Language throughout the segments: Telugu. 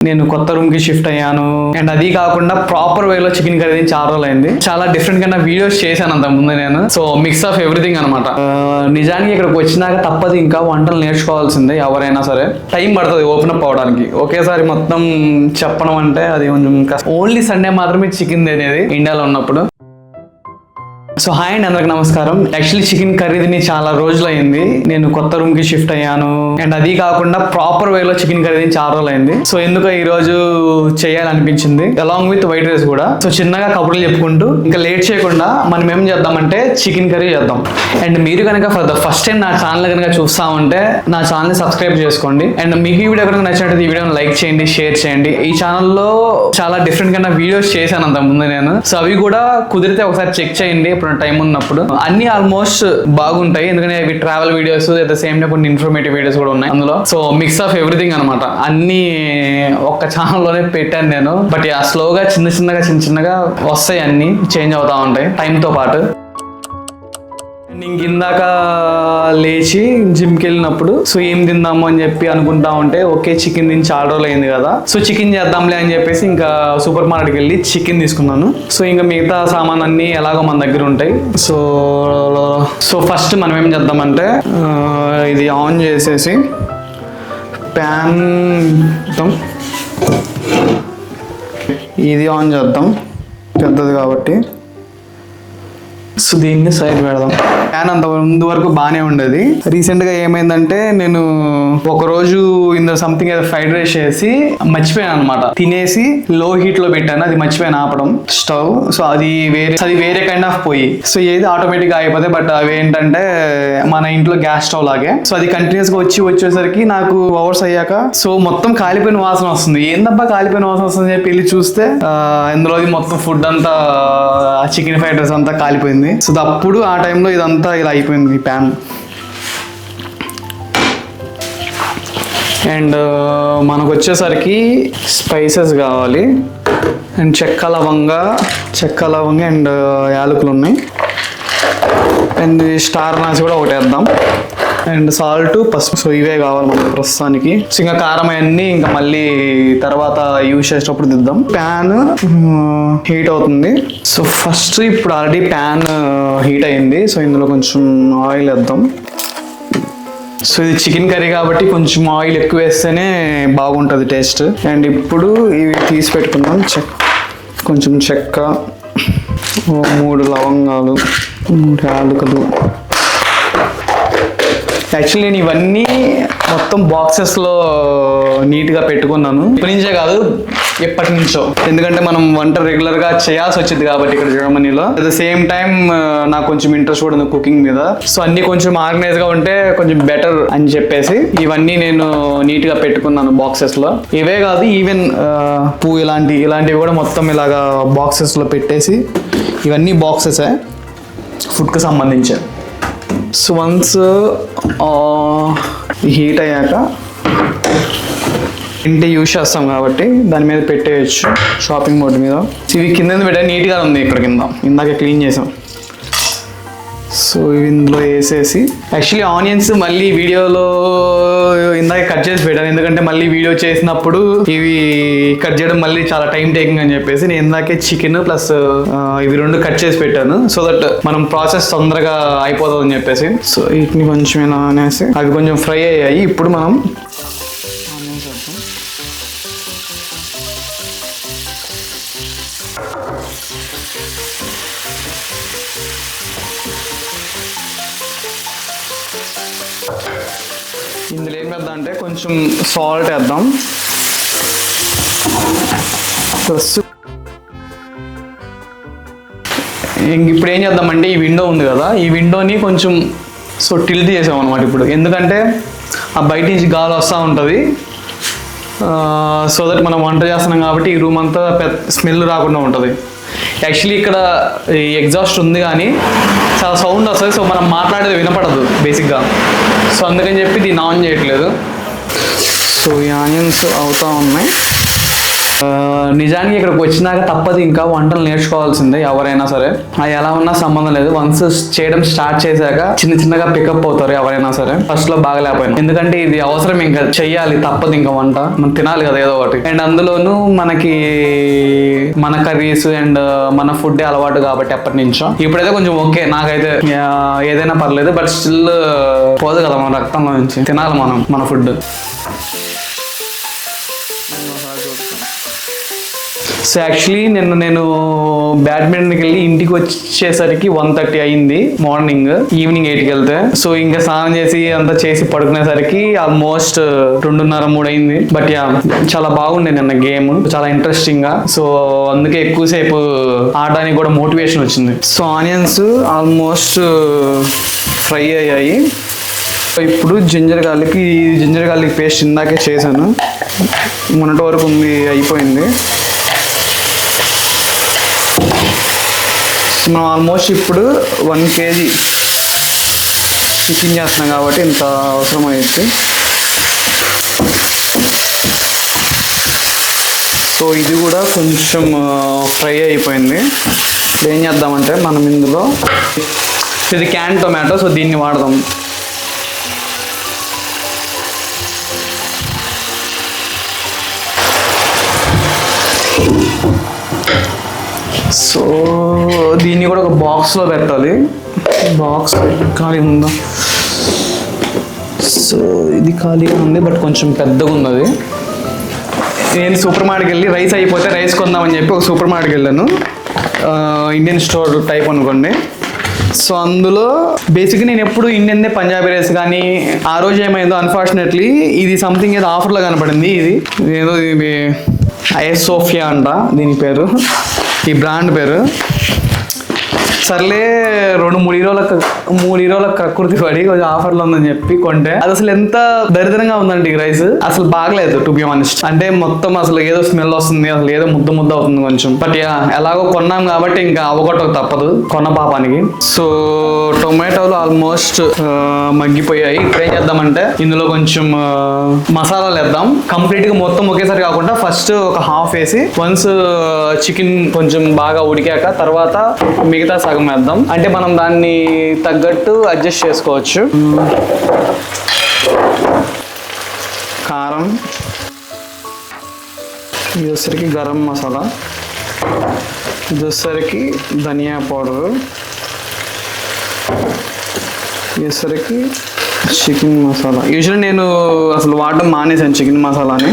నేను కొత్త రూమ్ కి షిఫ్ట్ అయ్యాను అండ్ అది కాకుండా ప్రాపర్ వేలో చికెన్ కర్రీ చాలా రోజులు అయింది. చాలా డిఫరెంట్ గా వీడియోస్ చేశాను అంత ముందు నేను. సో మిక్స్ ఆఫ్ ఎవ్రీథింగ్ అనమాట. నిజానికి ఇక్కడికి వచ్చినాక తప్పదు, ఇంకా వంటలు నేర్చుకోవాల్సిందే ఎవరైనా సరే. టైం పడుతుంది ఓపెన్ అప్ అవడానికి. ఒకేసారి మొత్తం చెప్పడం అంటే అది కొంచెం కష్టం. ఓన్లీ సండే మాత్రమే చికెన్ తినేది ఇండియాలో ఉన్నప్పుడు. సో హాయ్ అండి, అందరికి నమస్కారం. యాక్చువల్లీ చికెన్ కర్రీ తిని చాలా రోజులు అయింది. నేను కొత్త రూమ్ కి షిఫ్ట్ అయ్యాను అండ్ అది కాకుండా ప్రాపర్ వేలో చికెన్ కర్రీ తిని చాలా రోజులు అయింది. సో ఎందుకో ఈ రోజు చేయాలనిపించింది, అలాంగ్ విత్ వైట్ రైస్ కూడా. సో చిన్నగా కబుర్లు చెప్పుకుంటూ ఇంకా లేట్ చేయకుండా మనం ఏం చేద్దామంటే చికెన్ కర్రీ చేద్దాం. అండ్ మీరు కనుక ఫర్ ద ఫస్ట్ టైం నా ఛానల్ కనుక చూస్తా ఉంటే నా ఛానల్ ని సబ్స్క్రైబ్ చేసుకోండి. అండ్ మీకు ఈ వీడియో కనుక నచ్చినట్టు ఈ వీడియోని లైక్ చేయండి, షేర్ చేయండి. ఈ ఛానల్లో చాలా డిఫరెంట్ గా వీడియోస్ చేశాను అంత ముందు నేను. సో అవి కూడా కుదిరితే ఒకసారి చెక్ చేయండి టైం ఉన్నప్పుడు. అన్ని ఆల్మోస్ట్ బాగుంటాయి, ఎందుకంటే అవి travel videos at the same time కొన్ని ఇన్ఫర్మేటివ్ వీడియోస్ కూడా ఉన్నాయి అందులో. సో మిక్స్ ఆఫ్ ఎవ్రీథింగ్ అనమాట. అన్ని ఒక్క ఛానల్లోనే పెట్టాను నేను. బట్ స్లోగా చిన్న చిన్నగా వస్తాయి, అన్ని చేంజ్ అవుతా ఉంటాయి టైంతో పాటు. ఇందాక లేచి జిమ్కి వెళ్ళినప్పుడు సో ఏం తిందాము అని చెప్పి అనుకుంటా ఉంటే ఓకే చికెన్ తిని చాలా రోజులు అయింది కదా, సో చికెన్ చేద్దాంలే అని చెప్పేసి ఇంకా సూపర్ మార్కెట్కి వెళ్ళి చికెన్ తీసుకున్నాను. సో ఇంకా మిగతా సామాన్ అన్ని ఎలాగో మన దగ్గర ఉంటాయి. సో ఫస్ట్ మనం ఏం చేద్దామంటే ఇది ఆన్ చేసేసి ప్యాన్ ఇది ఆన్ చేద్దాం, పెద్దది కాబట్టి. సో దీన్ని సైడ్ పెడదాం. ప్యాన్ అంత ముందు వరకు బాగానే ఉండేది. రీసెంట్ గా ఏమైందంటే నేను ఒకరోజు ఇందులో సంథింగ్ ఏదో ఫ్రైడ్ రైస్ చేసి మర్చిపోయాను అనమాట. తినేసి లో హీట్ లో పెట్టాను, అది మర్చిపోయాను ఆపడం స్టవ్. సో అది వేరే కైండ్ ఆఫ్ పోయి. సో ఏది ఆటోమేటిక్ గా అయిపోతాయి, బట్ అవి ఏంటంటే మన ఇంట్లో గ్యాస్ స్టవ్ లాగే. సో అది కంటిన్యూస్ గా వచ్చేసరికి నాకు అవర్స్ అయ్యాక సో మొత్తం కాలిపోయిన వాసన వస్తుంది. ఏందబ్బా కాలిపోయిన వాసన వస్తుంది చెప్పి వెళ్ళి చూస్తే ఇందులో మొత్తం ఫుడ్ అంతా చికెన్ ఫ్రైడ్ రైస్ అంతా కాలిపోయింది. సో అప్పుడు ఆ టైంలో ఇదంతా ఇలా అయిపోయింది ఈ ప్యాన్. అండ్ మనకు వచ్చేసరికి స్పైసెస్ కావాలి. అండ్ చెక్క లవంగ అండ్ యాలకులు ఉన్నాయి. అండ్ స్టార్ నాసి కూడా ఒకటి వేద్దాం. అండ్ సాల్ట్, పసుపు. సో ఇవే కావాలి మనకి ప్రస్తుతానికి. సో ఇంకా కారం అవన్నీ ఇంకా మళ్ళీ తర్వాత యూజ్ చేసేటప్పుడు దిద్దాం. ప్యాన్ హీట్ అవుతుంది. సో ఫస్ట్ ఇప్పుడు ఆల్రెడీ ప్యాన్ హీట్ అయింది. సో ఇందులో కొంచెం ఆయిల్ వేద్దాం. సో ఇది చికెన్ కర్రీ కాబట్టి కొంచెం ఆయిల్ ఎక్కువ వేస్తేనే బాగుంటుంది టేస్ట్. అండ్ ఇప్పుడు ఇవి తీసి పెట్టుకుందాం. కొంచెం చెక్క, 3 లవంగాలు, 3 యాలకులు. యాక్చువల్లీ నేను ఇవన్నీ మొత్తం బాక్సెస్లో నీట్గా పెట్టుకున్నాను. ఇప్పటి నుంచే కాదు, ఎప్పటి నుంచో. ఎందుకంటే మనం వంట రెగ్యులర్గా చేయాల్సి వచ్చింది కాబట్టి ఇక్కడ జర్మనీలో. అట్ ద సేమ్ టైం నాకు కొంచెం ఇంట్రెస్ట్ కూడా ఉంది కుకింగ్ మీద. సో అన్ని కొంచెం ఆర్గనైజ్గా ఉంటే కొంచెం బెటర్ అని చెప్పేసి ఇవన్నీ నేను నీట్గా పెట్టుకున్నాను బాక్సెస్లో. ఇవే కాదు, ఈవెన్ పువ్వు ఇలాంటివి కూడా మొత్తం ఇలాగా బాక్సెస్లో పెట్టేసి, ఇవన్నీ బాక్సెసే ఫుడ్కి సంబంధించి. సో వన్స్ హీట్ అయ్యాక ఇంటి యూజ్ చేస్తాం కాబట్టి దాని మీద పెట్టేయచ్చు, షాపింగ్ బోర్డు మీద. ఇవి కింద పెట్టా నీట్గా ఉంది ఇక్కడ కింద, ఇందాక క్లీన్ చేసాం. సో ఇవి ఇందులో వేసేసి, యాక్చువల్లీ ఆనియన్స్ మళ్ళీ వీడియోలో ఇందాక కట్ చేసి పెట్టాను, ఎందుకంటే మళ్ళీ వీడియో చేసినప్పుడు ఇవి కట్ చేయడం మళ్ళీ చాలా టైం టేకింగ్ అని చెప్పేసి నేను ఇందాకే చికెన్ ప్లస్ ఇవి 2 కట్ చేసి పెట్టాను. సో దట్ మనం ప్రాసెస్ తొందరగా అయిపోతుంది అని చెప్పేసి. సో వీటిని కొంచెం ఇలా అనేసి అవి కొంచెం ఫ్రై అయ్యాయి. ఇప్పుడు మనం ఆనియన్స్ వేద్దాం. ఇందులో ఏం వేద్దాం అంటే కొంచెం సాల్ట్ వేద్దాం. ప్లస్ ఇప్పుడు ఏం చేద్దామంటే ఈ విండో ఉంది కదా, ఈ విండోని కొంచెం సో టిల్ట్ చేసాం అనమాట ఇప్పుడు. ఎందుకంటే ఆ బయట నుంచి గాలి వస్తూ ఉంటుంది. సో దట్ మనం వంట చేస్తున్నాం కాబట్టి ఈ రూమ్ అంతా స్మెల్ రాకుండా ఉంటుంది. యాక్చువల్లీ ఇక్కడ ఈ ఎగ్జాస్ట్ ఉంది కానీ చాలా సౌండ్ వస్తుంది. సో మనం మాట్లాడేది వినపడదు బేసిక్గా. సో అందుకని చెప్పి దీన్ని ఆన్ చేయట్లేదు. సో ఈ ఆనియన్స్ అవుతూ ఉన్నాయి. నిజానికి ఇక్కడికి వచ్చినాక తప్పదు, ఇంకా వంటలు నేర్చుకోవాల్సిందే ఎవరైనా సరే. అది ఎలా ఉన్నా సంబంధం లేదు, వన్స్ చేయడం స్టార్ట్ చేశాక చిన్న చిన్నగా పికప్ అవుతారు ఎవరైనా సరే. ఫస్ట్ లో బాగలేకపోయినా, ఎందుకంటే ఇది అవసరం, ఇంకా చెయ్యాలి తప్పదు, ఇంకా వంట మనం తినాలి కదా ఏదో ఒకటి. అండ్ అందులోనూ మనకి మన కర్రీస్ అండ్ మన ఫుడ్ అలవాటు కాబట్టి ఎప్పటి నుంచో. ఇప్పుడైతే కొంచెం ఓకే నాకైతే, ఏదైనా పర్లేదు, బట్ స్టిల్ పోదు కదా మన రక్తంలో నుంచి, తినాలి మనం మన ఫుడ్. సో యాక్చువల్లీ నేను బ్యాడ్మింటన్కి వెళ్ళి ఇంటికి వచ్చేసరికి 1:30 అయింది మార్నింగ్. ఈవినింగ్ 8కి వెళ్తే, సో ఇంకా స్నానం చేసి అంతా చేసి పడుకునేసరికి ఆల్మోస్ట్ 2:30-3 అయింది. బట్ యా, చాలా బాగుండే నిన్న గేమ్, చాలా ఇంట్రెస్టింగ్ గా. సో అందుకే ఎక్కువసేపు ఆడడానికి కూడా మోటివేషన్ వచ్చింది. సో ఆనియన్స్ ఆల్మోస్ట్ ఫ్రై అయ్యాయి. ఇప్పుడు జింజర్ గార్లిక్ పేస్ట్ ఇందాకే చేశాను, మొన్నటి వరకు ఉంది, అయిపోయింది. మనం ఆల్మోస్ట్ ఇప్పుడు 1 kg చికెన్ చేస్తున్నాం కాబట్టి ఇంత అవసరం అయితే. సో ఇది కూడా కొంచెం ఫ్రై అయిపోయింది. ఇప్పుడు ఏం చేద్దామంటే మనం ఇందులో, ఇది క్యాన్ టొమాటో, సో దీన్ని వాడదాం. సో దీన్ని కూడా ఒక బాక్స్లో పెట్టాలి. బాక్స్ ఖాళీ ఉందా? సో ఇది ఖాళీగా ఉంది, బట్ కొంచెం పెద్దగా ఉన్నది. నేను సూపర్ మార్కెట్కి వెళ్ళి రైస్ అయిపోతే రైస్ కొందామని చెప్పి ఒక సూపర్ మార్కెట్కి వెళ్ళాను, ఇండియన్ స్టోర్ టైప్ అనుకోండి. సో అందులో బేసిక్గా నేను ఎప్పుడు ఇండియన్దే, పంజాబీ రైస్ కానీ. ఆ రోజు ఏమైందో అన్ఫార్చునేట్లీ ఇది సంథింగ్ ఏదో ఆఫర్లో కనపడింది. ఇది ఏదో ఇది సోఫియా అంట దీని పేరు, ఈ బ్రాండ్ పేరు. సర్లే 2-3 ఈరోల కక్కుర్తి పడి కొంచెం ఆఫర్లో ఉందని చెప్పి కొంటే, అది అసలు ఎంత దరిద్రంగా ఉందంటే ఈ రైస్ అసలు బాగలేదు టు బి ఆనెస్ట్. అంటే మొత్తం అసలు ఏదో స్మెల్ వస్తుంది, అసలు ఏదో ముద్ద అవుతుంది కొంచెం. బట్ ఎలాగో కొన్నాం కాబట్టి ఇంకా అవగొట్టక తప్పదు కొన్న పాపానికి. సో టొమాటోలు ఆల్మోస్ట్ మగ్గిపోయాయి. ఇప్పుడు ఏం చేద్దామంటే ఇందులో కొంచెం మసాలాలు వేద్దాం. కంప్లీట్ గా మొత్తం ఒకేసారి కాకుండా ఫస్ట్ ఒక హాఫ్ వేసి, వన్స్ చికెన్ కొంచెం బాగా ఉడికాక తర్వాత మిగతా సగం వేద్దాం. అంటే మనం దాన్ని తగ్గట్టు అడ్జస్ట్ చేసుకోవచ్చు. కారం, ఇది వచ్చేసరికి గరం మసాలా, ఇది వచ్చేసరికి ధనియా పౌడరు, ఇది వచ్చేసరికి చికెన్ మసాలా. యూజువల్లీ నేను అసలు వాడడం మానేసాను చికెన్ మసాలాని.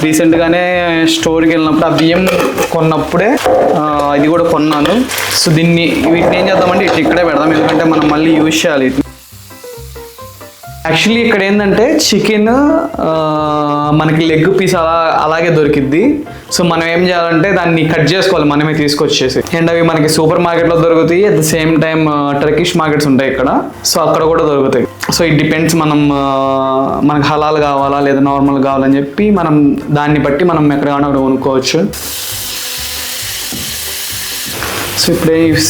రీసెంట్గానే స్టోర్కి వెళ్ళినప్పుడు ఆ బియ్యం కొన్నప్పుడే ఇది కూడా కొన్నాను. సో వీటిని ఏం చేద్దామంటే ఇక్కడే పెడదాం, ఎందుకంటే మనం మళ్ళీ యూజ్ చేయాలి. యాక్చువల్లీ ఇక్కడ ఏంటంటే చికెన్ మనకి లెగ్ పీస్ అలాగే దొరికిద్ది. సో మనం ఏం చేయాలంటే దాన్ని కట్ చేసుకోవాలి మనమే తీసుకొచ్చేసి. అండ్ అవి మనకి సూపర్ మార్కెట్లో దొరుకుతాయి, at the same time Turkish markets ఉంటాయి ఇక్కడ, సో అక్కడ కూడా దొరుకుతాయి. సో ఇట్ డిపెండ్స్, మనకు హలాల్ కావాలా లేదా నార్మల్ కావాలని చెప్పి మనం దాన్ని బట్టి మనం ఎక్కడ కావాలో కొనుక్కోవచ్చు.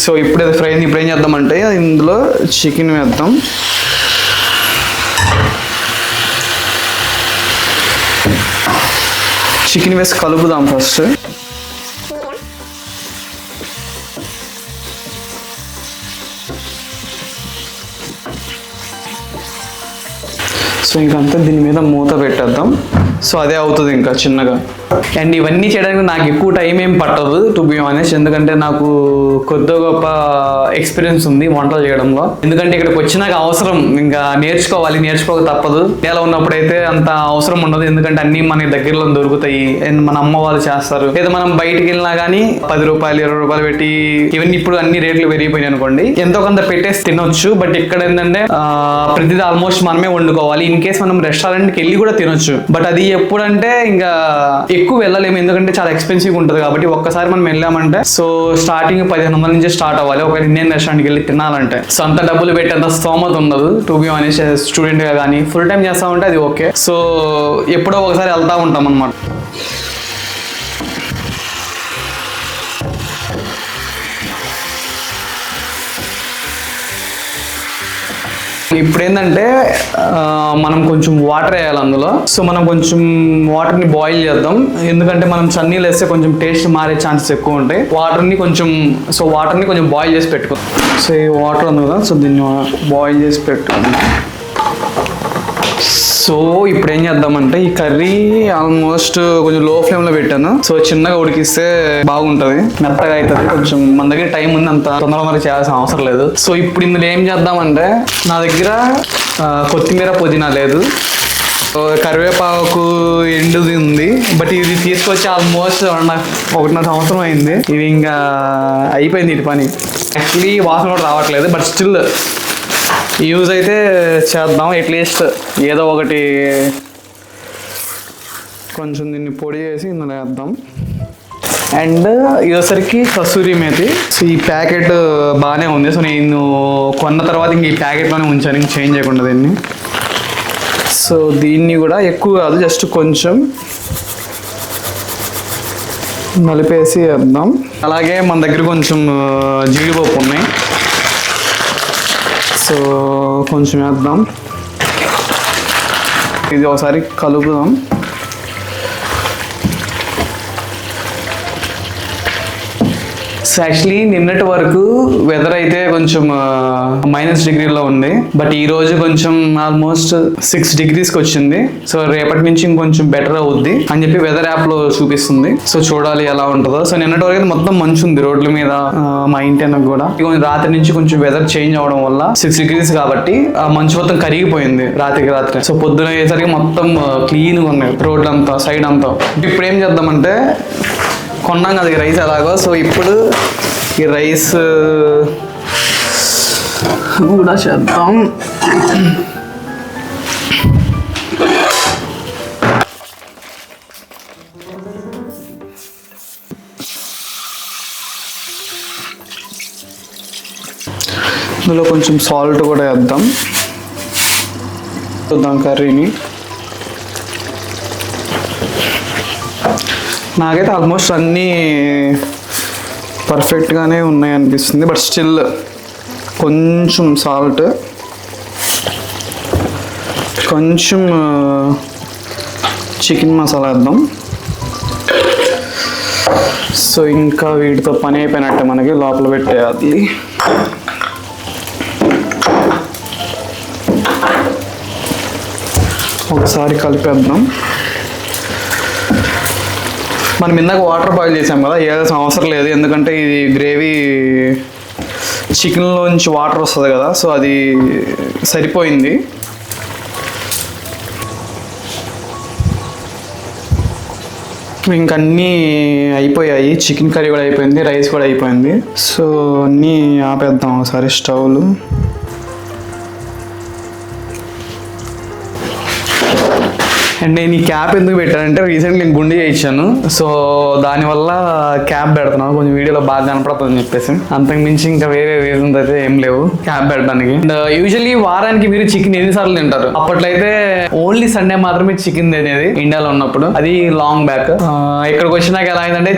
సో ఇప్పుడే ఫ్రై అయింది. ఇప్పుడు ఏం చేద్దామంటే ఇందులో చికెన్ వేద్దాం. చికెన్ వేసి కలుపుదాం ఫస్ట్. సో ఇంకంతా దీని మీద మూత పెట్టేద్దాం. సో అదే అవుతుంది ఇంకా చిన్నగా. అండ్ ఇవన్నీ చేయడానికి నాకు ఎక్కువ టైం ఏం పట్టదు టు బి ఆనెస్ట్, ఎందుకంటే నాకు కొద్ది గొప్ప ఎక్స్పీరియన్స్ ఉంది వంటలు చేయడంలో. ఎందుకంటే ఇక్కడికి వచ్చినాక అవసరం, ఇంకా నేర్చుకోక తప్పదు. ఇలా ఉన్నప్పుడైతే అంత అవసరం ఉండదు, ఎందుకంటే అన్ని మన దగ్గరలో దొరుకుతాయి అండ్ మన అమ్మ వాళ్ళు చేస్తారు. లేదా మనం బయటికి వెళ్ళినా కానీ 10 రూపాయలు 20 రూపాయలు పెట్టి, ఇవన్నీ ఇప్పుడు అన్ని రేట్లు పెరిగిపోయినాయి అనుకోండి, ఎంతో కొంత పెట్టేసి తినొచ్చు. బట్ ఇక్కడ ఏంటంటే ప్రతిదీ ఆల్మోస్ట్ మనమే వండుకోవాలి. ఇన్ కేస్ మనం రెస్టారెంట్కి వెళ్ళి కూడా తినొచ్చు, బట్ అది ఎప్పుడంటే ఇంకా ఎక్కువ వెళ్ళలేము, ఎందుకంటే చాలా ఎక్స్పెన్సివ్ ఉంటుంది కాబట్టి. ఒక్కసారి మనం వెళ్ళామంటే సో స్టార్టింగ్ 1500 నుంచి స్టార్ట్ అవ్వాలి ఒక ఇండియన్ రెస్టారెంట్కి వెళ్ళి తినాలంటే. సో అంత డబ్బులు పెట్టేంత స్తోమత ఉండదు టు బి ఆనెస్ట్. స్టూడెంట్ గా కానీ ఫుల్ టైం చేస్తామంటే అది ఓకే. సో ఎప్పుడో ఒకసారి వెళ్తా ఉంటాం అన్నమాట. ఇప్పుడు ఏంటంటే మనం కొంచెం వాటర్ వేయాలి అందులో. సో మనం కొంచెం వాటర్ని బాయిల్ చేద్దాం, ఎందుకంటే మనం చన్నీళ్ళు వేస్తే కొంచెం టేస్ట్ మారే ఛాన్సెస్ ఎక్కువ ఉంటాయి. వాటర్ని కొంచెం బాయిల్ చేసి పెట్టుకుందాం. సో ఈ వాటర్ ఉంది కదా, సో దీన్ని బాయిల్ చేసి పెట్టుకుందాం. సో ఇప్పుడు ఏం చేద్దామంటే ఈ కర్రీ ఆల్మోస్ట్ కొంచెం లో ఫ్లేమ్లో పెట్టాను. సో చిన్నగా ఉడికిస్తే బాగుంటుంది, మెత్తగా అవుతుంది. కొంచెం మన దగ్గర టైం ఉంది, అంత తొందరగా చేయాల్సిన అవసరం లేదు. సో ఇప్పుడు ఇందులో ఏం చేద్దామంటే, నా దగ్గర కొత్తిమీర పుదీనా లేదు, కరివేపాకు ఎండుది ఉంది. బట్ ఇది తీసుకొచ్చి ఆల్మోస్ట్ 1.5 సంవత్సరం అయింది. ఇది ఇంకా అయిపోయింది ఇటు పని. యాక్చువల్లీ వాసన కూడా రావట్లేదు, బట్ స్టిల్ యూజ్ అయితే చేద్దాం. అట్లీస్ట్ ఏదో ఒకటి కొంచెం దీన్ని పొడి చేసి ఇందులో వేద్దాం. అండ్ ఇదొసరికి కస్తూరి మేతి. సో ఈ ప్యాకెట్ బాగానే ఉంది. సో నేను కొన్న తర్వాత ఇంక ఈ ప్యాకెట్లోనే ఉంచాను, ఇంక చేంజ్ చేయకుండా దీన్ని. సో దీన్ని కూడా ఎక్కువ కాదు, జస్ట్ కొంచెం నలిపేసి వేద్దాం. అలాగే మన దగ్గర కొంచెం జీడిపప్పు ఉన్నాయి, సో కొంచెం వేద్దాం. ఇది ఒకసారి కలుపుదాం. సో యాక్చువల్లీ నిన్నటి వరకు వెదర్ అయితే కొంచెం -డిగ్రీలో ఉంది, బట్ ఈ రోజు కొంచెం ఆల్మోస్ట్ 6 degreesకి వచ్చింది. సో రేపటి నుంచి ఇంకొంచెం బెటర్ అవుద్ది అని చెప్పి వెదర్ యాప్లో చూపిస్తుంది. సో చూడాలి ఎలా ఉంటుందో. సో నిన్నటి వరకు అయితే మొత్తం మంచు ఉంది రోడ్ల మీద, మా ఇంటి వెనక కూడా. రాత్రి నుంచి కొంచెం వెదర్ చేంజ్ అవడం వల్ల 6 degrees కాబట్టి ఆ మంచు మొత్తం కరిగిపోయింది రాత్రి. సో పొద్దున అయ్యేసరికి మొత్తం క్లీన్గా ఉన్నాయి రోడ్లంతా, సైడ్ అంతా. ఇప్పుడు ఏం చేద్దామంటే, కొన్నాం కదా రైస్ ఎలాగో, సో ఇప్పుడు ఈ రైస్ కూడా చేద్దాం. ఇందులో కొంచెం సాల్ట్ కూడా వేద్దాం. చూద్దాం కర్రీని. నాకైతే ఆల్మోస్ట్ అన్నీ పర్ఫెక్ట్గానే ఉన్నాయి అనిపిస్తుంది, బట్ స్టిల్ కొంచెం సాల్ట్, కొంచెం చికెన్ మసాలా వేద్దాం. సో ఇంకా వీటితో పని అయిపోయినట్టే, మనకి లోపల పెట్టేయాలి. ఒకసారి కలిపేద్దాం. మనం ఇందాక వాటర్ బాయిల్ చేసాం కదా, వేయాల్సిన అవసరం లేదు, ఎందుకంటే ఇది గ్రేవీ చికెన్లోంచి వాటర్ వస్తుంది కదా, సో అది సరిపోయింది. ఇంక అన్నీ అయిపోయాయి, చికెన్ కర్రీ కూడా అయిపోయింది, రైస్ కూడా అయిపోయింది. సో అన్నీ ఆపేద్దాం ఒకసారి స్టవ్లు. అండ్ నేను ఈ క్యాప్ ఎందుకు పెట్టానంటే, రీసెంట్లీ నేను గుండె చేయించాను, సో దానివల్ల క్యాప్ పెడుతున్నాను, కొంచెం వీడియోలో బాగా కనపడుతుందని చెప్పేసి. అంతకు మించి ఇంకా వేరే రీజన్స్ అయితే ఏం లేవు క్యాప్ పెట్టడానికి. అండ్ యూజువల్లీ వారానికి మీరు చికెన్ ఎన్నిసార్లు తింటారు? అప్పట్లో అయితే ఓన్లీ సండే మాత్రమే చికెన్ తినేది ఇండియాలో ఉన్నప్పుడు, అది లాంగ్ బ్యాక్. ఇక్కడికి వచ్చినాక ఎలా అయిందంటే,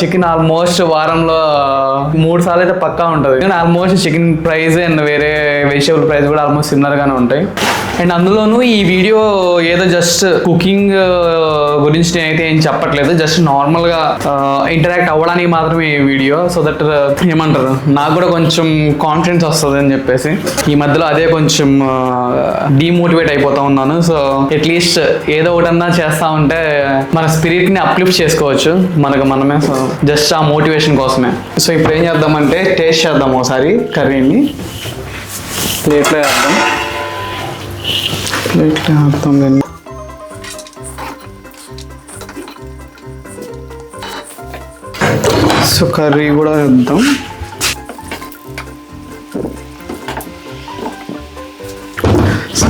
చికెన్ ఆల్మోస్ట్ వారంలో 3 సార్లు అయితే పక్కా ఉంటుంది. కానీ ఆల్మోస్ట్ చికెన్ ప్రైస్ అండ్ వేరే వెజిటేబుల్ ప్రైస్ కూడా ఆల్మోస్ట్ సిమిలర్గానే ఉంటాయి. అండ్ అందులోనూ ఈ వీడియో ఏదో జస్ట్ కుకింగ్ గురించి నేనైతే ఏం చెప్పట్లేదు, జస్ట్ నార్మల్గా ఇంటరాక్ట్ అవ్వడానికి మాత్రమే ఈ వీడియో. సో దట్ ఏమంటారు, నాకు కూడా కొంచెం కాన్ఫిడెన్స్ వస్తుంది అని చెప్పేసి. ఈ మధ్యలో అదే కొంచెం డీమోటివేట్ అయిపోతా ఉన్నాను. సో అట్లీస్ట్ ఏదో ఒకటన్నా చేస్తా ఉంటే మన స్పిరిట్ని అప్లిఫ్ట్ చేసుకోవచ్చు మనకు మనమే. సో జస్ట్ ఆ మోటివేషన్ కోసమే. సో ఇప్పుడు ఏం చేద్దామంటే, టేస్ట్ చేద్దాం ఒకసారి కర్రీని. ప్లేట్లో వేద్దాం, ప్లేట్లో వేద్దాం దీన్ని. సో కర్రీ కూడా వేద్దాం.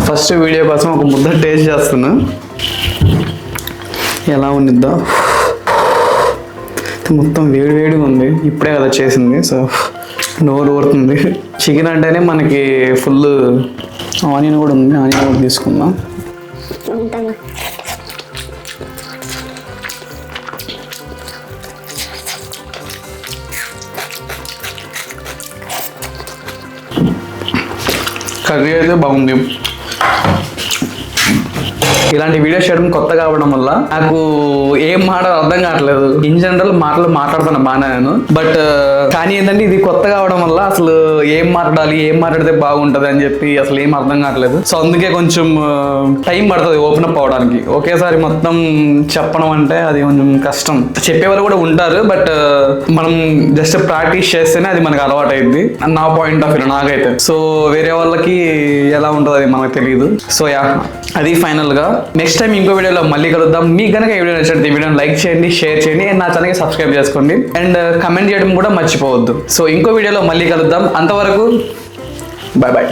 ఫస్ట్ వీడియో కోసం ఒక ముద్ద టేస్ట్ చేస్తున్నా, ఎలా ఉండిద్దా. మొత్తం వేడిగా ఉంది, ఇప్పుడే కదా చేసింది, సో నోరు ఊరుతుంది. చికెన్ అంటేనే మనకి ఫుల్. ఆనియన్ కూడా ఉంది, ఆనియన్ కూడా తీసుకుందాం. కర్రీ అయితే బాగుంది. ఇలాంటి వీడియోస్ చేయడం కొత్త కావడం వల్ల నాకు ఏం మాటలు అర్థం కావట్లేదు. ఇన్ జనరల్ మాట్లాడుతాను బాగా నేను, బట్ కానీ ఏంటంటే ఇది కొత్త కావడం వల్ల అసలు ఏం మాట్లాడాలి, ఏం మాట్లాడితే బాగుంటది అని చెప్పి అసలు ఏం అర్థం కావట్లేదు. సో అందుకే కొంచెం టైం పడుతుంది ఓపెన్ అప్ అవడానికి. ఒకేసారి మొత్తం చెప్పడం అంటే అది కొంచెం కష్టం. చెప్పేవాళ్ళు కూడా ఉంటారు, బట్ మనం జస్ట్ ప్రాక్టీస్ చేస్తేనే అది మనకు అలవాటు అయింది నా పాయింట్ ఆఫ్ వ్యూ నాకైతే. సో వేరే వాళ్ళకి ఎలా ఉంటుంది అది మనకు తెలియదు. సో యా, అది ఫైనల్ గా. నెక్స్ట్ టైం ఇంకో వీడియోలో మళ్ళీ కలుద్దాం. మీకు కనుక ఈ వీడియో నచ్చితే ఈ వీడియోని లైక్ చేయండి, షేర్ చేయండి, అండ్ నా ఛానల్కి సబ్స్క్రైబ్ చేసుకోండి, అండ్ కమెంట్ చేయడం కూడా మర్చిపోవద్దు. సో ఇంకో వీడియోలో మళ్ళీ కలుద్దాం. అంతవరకు బాయ్ బాయ్.